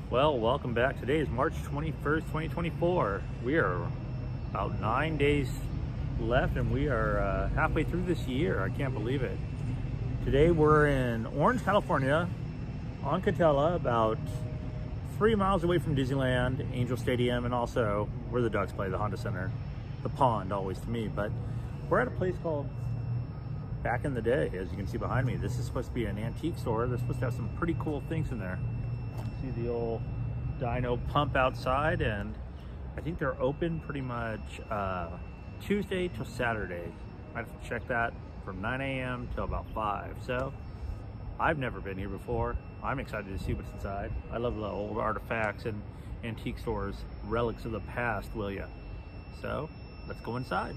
Well, welcome back. Today is March 21st, 2024. We are about 9 days left and we are halfway through this year. I can't believe it. Today we're in Orange, California on Katella, about 3 miles away from Disneyland, Angel Stadium, and also where the Ducks play, the Honda Center, the pond always to me. But we're at a place called Back in the Day, as you can see behind me. This is supposed to be an antique store. They're supposed to have some pretty cool things in there. See the old dyno pump outside, and I think they're open pretty much Tuesday till Saturday. I have to check that from 9 a.m. till about 5. So I've never been here before. I'm excited to see what's inside. I love the old artifacts and antique stores, relics of the past, will ya? So let's go inside.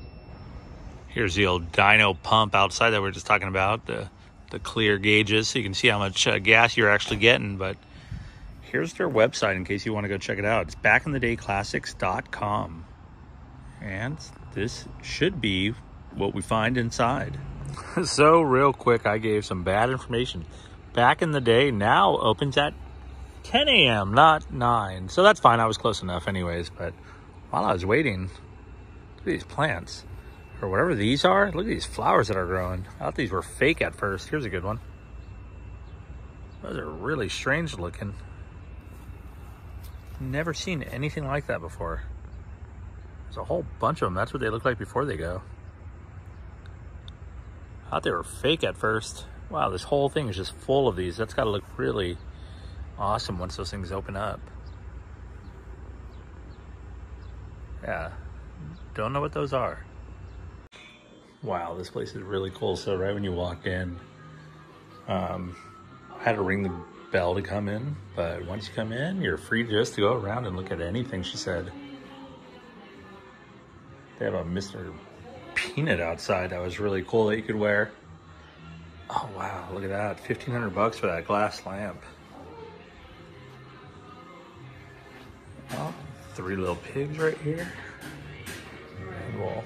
Here's the old dyno pump outside that we were just talking about, the clear gauges, so you can see how much gas you're actually getting. But here's their website in case you want to go check it out. It's backinthe-day-classics.com. And this should be what we find inside. So real quick, I gave some bad information. Back in the Day now opens at 10 a.m., not 9. So that's fine. I was close enough anyways. But while I was waiting, look at these plants. Or whatever these are. Look at these flowers that are growing. I thought these were fake at first. Here's a good one. Those are really strange looking. Never seen anything like that before. There's a whole bunch of them. That's what they look like before they go. I thought they were fake at first. Wow, this whole thing is just full of these. That's got to look really awesome once those things open up. Yeah, don't know what those are. Wow, this place is really cool. So right when you walk in, I had to ring the bell to come in, but once you come in, you're free just to go around and look at anything, she said. They have a Mr. Peanut outside that was really cool that you could wear. Oh wow, look at that. 1,500 bucks for that glass lamp. Oh, 3 little pigs right here. And we'll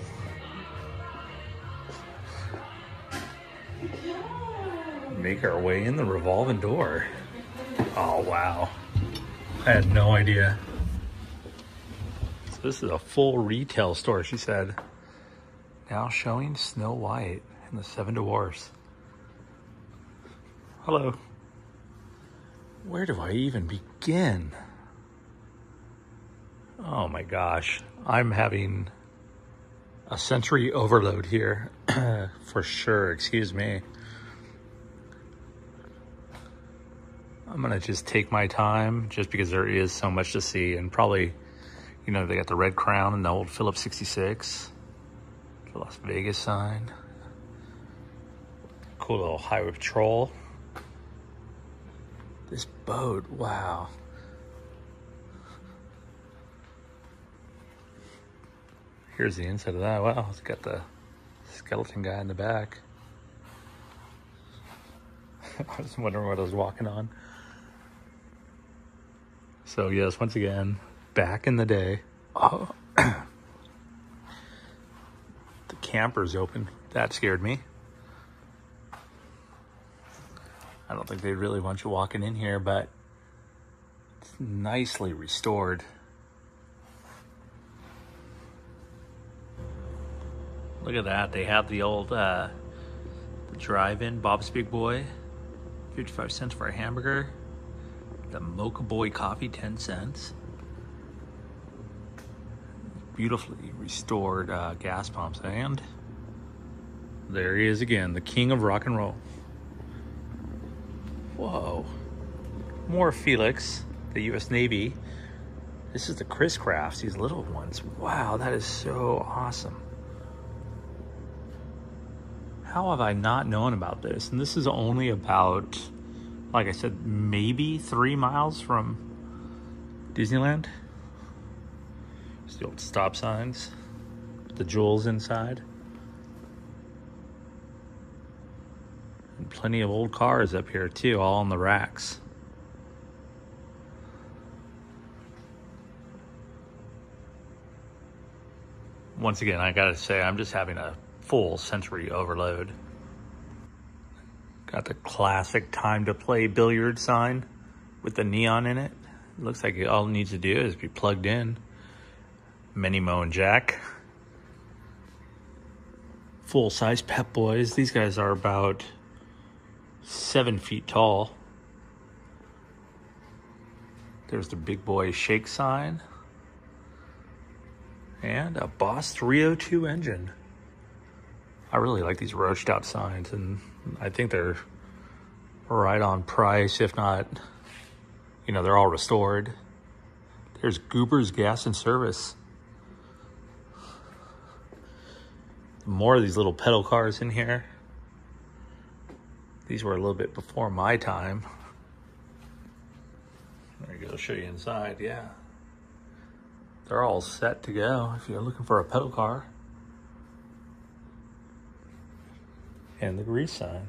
make our way in the revolving door. Oh wow, I had no idea. So this is a full retail store, she said. Now showing Snow White and the 7 Dwarfs. Hello. Where do I even begin? Oh my gosh, I'm having a sensory overload here for sure, excuse me. I'm gonna just take my time just because there is so much to see, and probably, you know, they got the red crown and the old Phillips 66, the Las Vegas sign, cool little highway patrol. This boat, wow. Here's the inside of that. Wow, it's got the skeleton guy in the back. I was wondering what I was walking on. So yes, once again, Back in the Day. Oh, the camper's open. That scared me. I don't think they really want you walking in here, but it's nicely restored. Look at that. They have the old the drive-in, Bob's Big Boy, 55 cents for a hamburger. The Mocha Boy coffee, 10 cents. Beautifully restored gas pumps. And there he is again, the king of rock and roll. Whoa. More Felix, the US Navy. This is the Chris Crafts, these little ones. Wow, that is so awesome. How have I not known about this? And this is only about, like I said, maybe 3 miles from Disneyland. There's the old stop signs, the jewels inside. And plenty of old cars up here too, all on the racks. Once again, I gotta say, I'm just having a full sensory overload. Got the classic time to play billiard sign with the neon in it. Looks like all it needs to do is be plugged in. Mini Moan jack. Full-size Pep Boys. These guys are about 7 feet tall. There's the big boy shake sign. And a Boss 302 engine. I really like these roached out signs, and I think they're right on price, if not, you know, they're all restored. There's Goober's Gas and Service. More of these little pedal cars in here. These were a little bit before my time. There you go, show you inside, yeah. They're all set to go if you're looking for a pedal car. And the grease sign.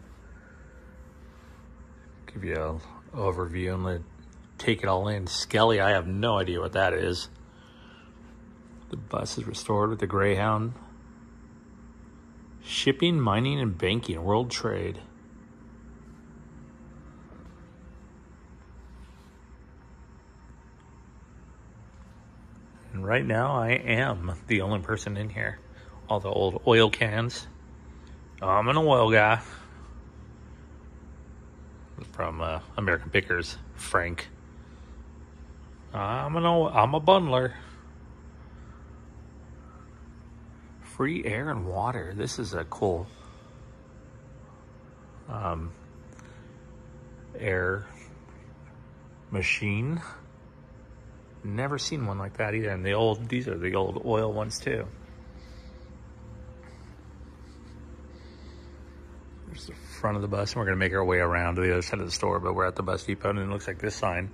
Give you an overview and let take it all in. Skelly, I have no idea what that is. The bus is restored with the Greyhound. Shipping, mining, and banking, world trade. And right now I am the only person in here. All the old oil cans. I'm an oil guy. From American Pickers, Frank. I'm a bundler. Free air and water. This is a cool air machine. Never seen one like that either. And these are the old oil ones too. There's the front of the bus, and we're gonna make our way around to the other side of the store, but we're at the bus depot, and it looks like this sign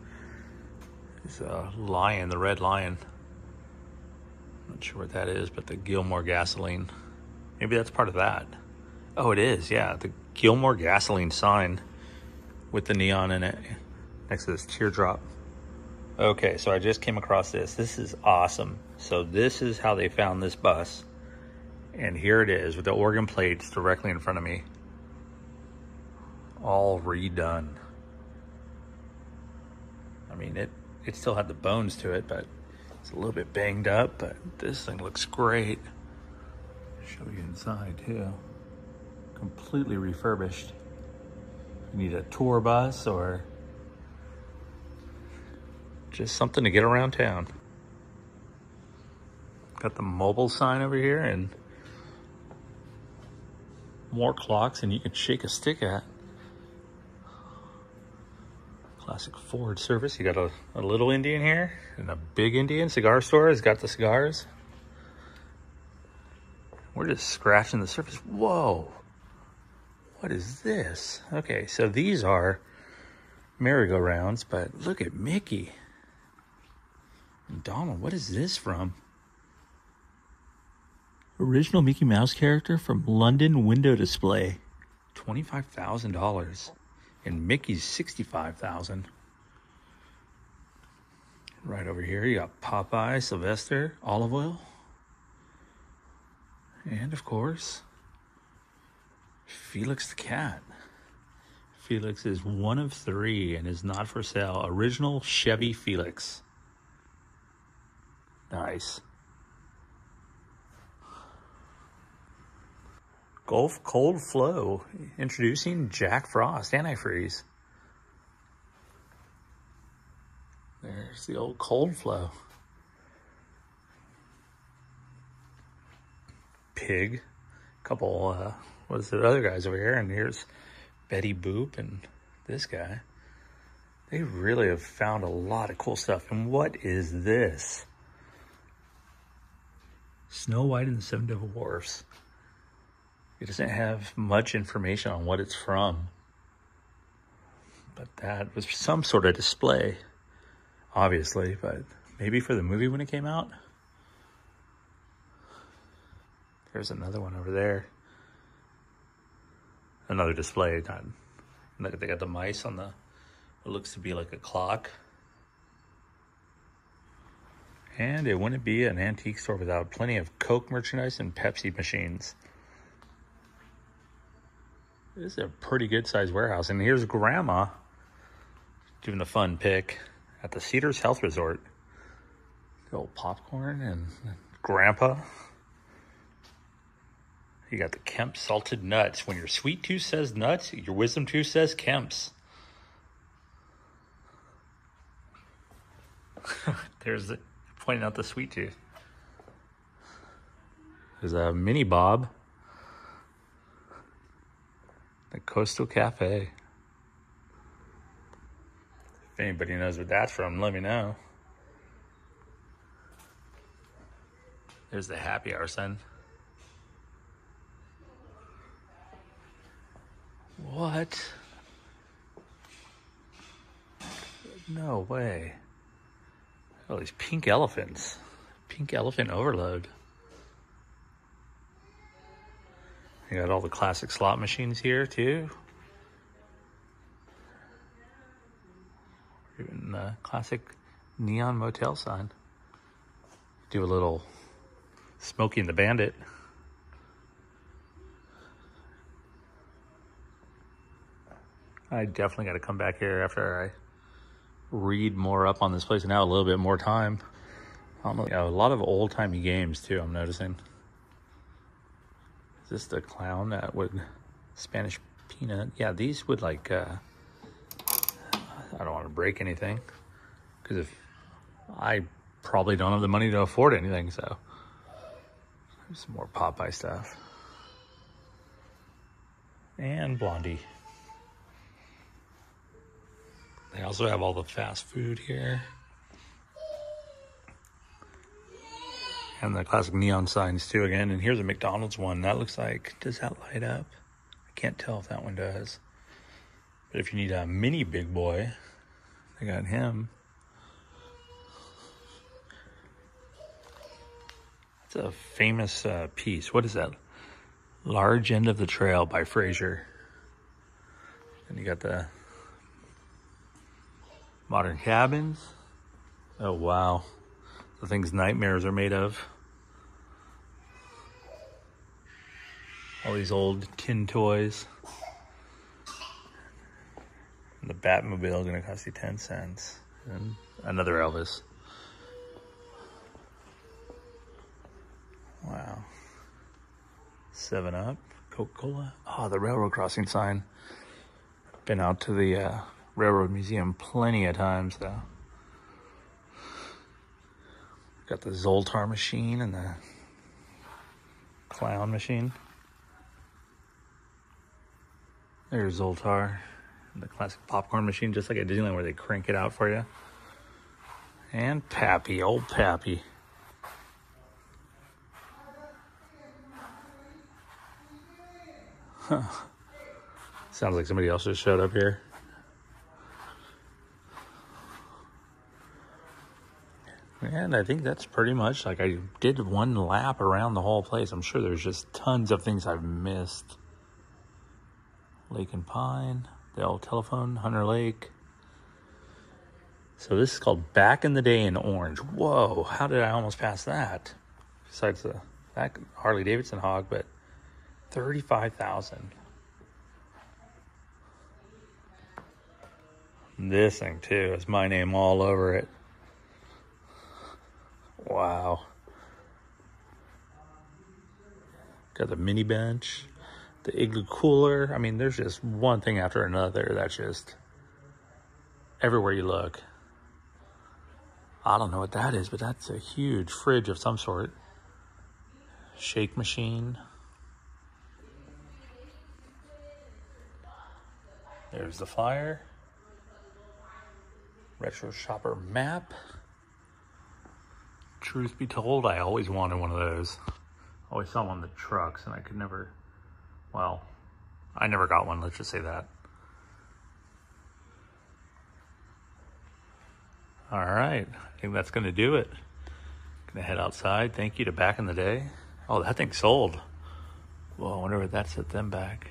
is a lion, the red lion. Not sure what that is, but the Gilmore gasoline. Maybe that's part of that. Oh, it is, yeah. The Gilmore gasoline sign with the neon in it next to this teardrop. Okay, so I just came across this. This is awesome. So this is how they found this bus. And here it is with the organ plates directly in front of me. All redone. I mean, it still had the bones to it, but it's a little bit banged up, but this thing looks great. Show you inside too. Completely refurbished. You need a tour bus or just something to get around town. Got the mobile sign over here and more clocks and you can shake a stick at. Classic Ford service. You got a little Indian here and a big Indian. Cigar store has got the cigars. We're just scratching the surface. Whoa. What is this? Okay, so these are merry-go-rounds, but look at Mickey. And Donald, what is this from? Original Mickey Mouse character from London Window Display. $25,000. And Mickey's $65,000. Right over here, you got Popeye, Sylvester, Olive Oil. And of course, Felix the cat. Felix is one of 3 and is not for sale. Original Chevy Felix. Nice. Gulf Cold Flow. Introducing Jack Frost antifreeze. There's the old Cold Flow. Pig. A couple, what is the other guys over here? And here's Betty Boop and this guy. They really have found a lot of cool stuff. And what is this? Snow White and the 7 Dwarfs. It doesn't have much information on what it's from. But that was some sort of display, obviously, but maybe for the movie when it came out. There's another one over there. Another display. They got the mice on the, what looks to be like a clock. And it wouldn't be an antique store without plenty of Coke merchandise and Pepsi machines. This is a pretty good sized warehouse. And here's Grandma doing a fun pick at the Cedars Health Resort. Good old popcorn and grandpa. You got the Kemp salted nuts. When your sweet tooth says nuts, your wisdom tooth says Kemp's. There's pointing out the sweet tooth. There's a mini Bob. The Coastal Cafe. If anybody knows what that's from, let me know. There's the happy hour sign. What? No way. Oh, these pink elephants. Pink elephant overload. You got all the classic slot machines here too. Even the classic neon motel sign. Do a little Smokey and the Bandit. I definitely got to come back here after I read more up on this place and have a little bit more time. I don't know, yeah, a lot of old-timey games too, I'm noticing. Is this the clown that would Spanish peanut? Yeah, these would like, I don't want to break anything because if I probably don't have the money to afford anything, so there's some more Popeye stuff. And Blondie. They also have all the fast food here. And the classic neon signs too again. And here's a McDonald's one. That looks like, does that light up? I can't tell if that one does. But if you need a mini big boy, they got him. It's a famous piece. What is that? Large End of the Trail by Fraser. And you got the Modern Cabins. Oh, wow. The things nightmares are made of. All these old tin toys. And the Batmobile is going to cost you 10 cents. And another Elvis. Wow. 7-Up, Coca-Cola. Oh, the railroad crossing sign. Been out to the Railroad Museum plenty of times, though. Got the Zoltar machine and the clown machine. There's Zoltar. And the classic popcorn machine, just like at Disneyland where they crank it out for you. And Pappy, old Pappy. Huh. Sounds like somebody else just showed up here. And I think that's pretty much, like, I did one lap around the whole place. I'm sure there's just tons of things I've missed. Lake and Pine, the old telephone, Hunter Lake. So this is called Back in the Day in Orange. Whoa, how did I almost pass that? Besides the that Harley Davidson hog, but 35,000. This thing too has my name all over it. Wow. Got the mini bench, the igloo cooler. I mean, there's just one thing after another that's just everywhere you look. I don't know what that is, but that's a huge fridge of some sort. Shake machine. There's the flyer. Retro shopper map. Truth be told, I always wanted one of those. Always saw them on the trucks and I could never, well, I never got one, let's just say that. All right, I think that's gonna do it. Gonna head outside. Thank you to Back in the Day. Oh, that thing sold. Well, I wonder what that set them back.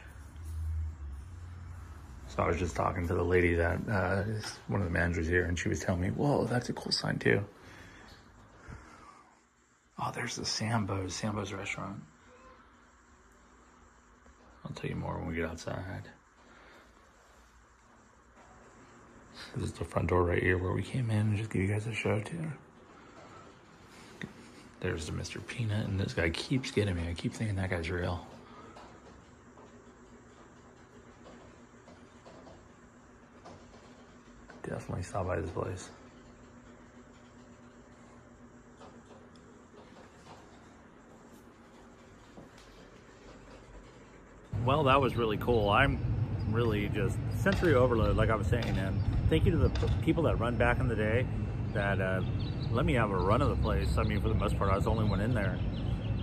So I was just talking to the lady that is one of the managers here, and she was telling me, whoa, that's a cool sign too. Oh, there's the Sambo's restaurant. I'll tell you more when we get outside. This is the front door right here where we came in, and just give you guys a show too. There's the Mr. Peanut, and this guy keeps getting me. I keep thinking that guy's real. Definitely stop by this place. Well, that was really cool. I'm really just sensory overload, like I was saying, and thank you to the people that run back in the day that let me have a run of the place. I mean, for the most part, I was the only one in there.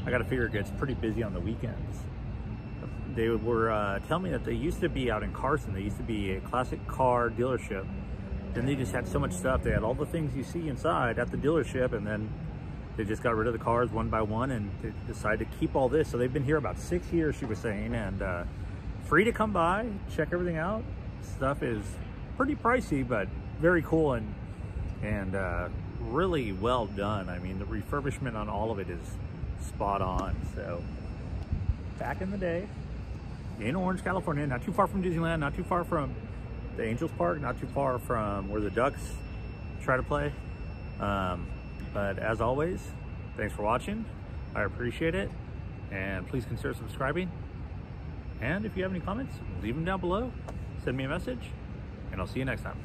I got to figure it gets pretty busy on the weekends. They were telling me that they used to be out in Carson. They used to be a classic car dealership. Then they just had so much stuff. They had all the things you see inside at the dealership, and then they just got rid of the cars one by one, and they decided to keep all this. So they've been here about 6 years, she was saying, and free to come by, check everything out. Stuff is pretty pricey, but very cool and really well done. I mean, the refurbishment on all of it is spot on. So back in the day, in Orange, California, not too far from Disneyland, not too far from the Angels Park, not too far from where the Ducks try to play. But as always, thanks for watching. I appreciate it. And please consider subscribing. And if you have any comments, leave them down below. Send me a message, and I'll see you next time.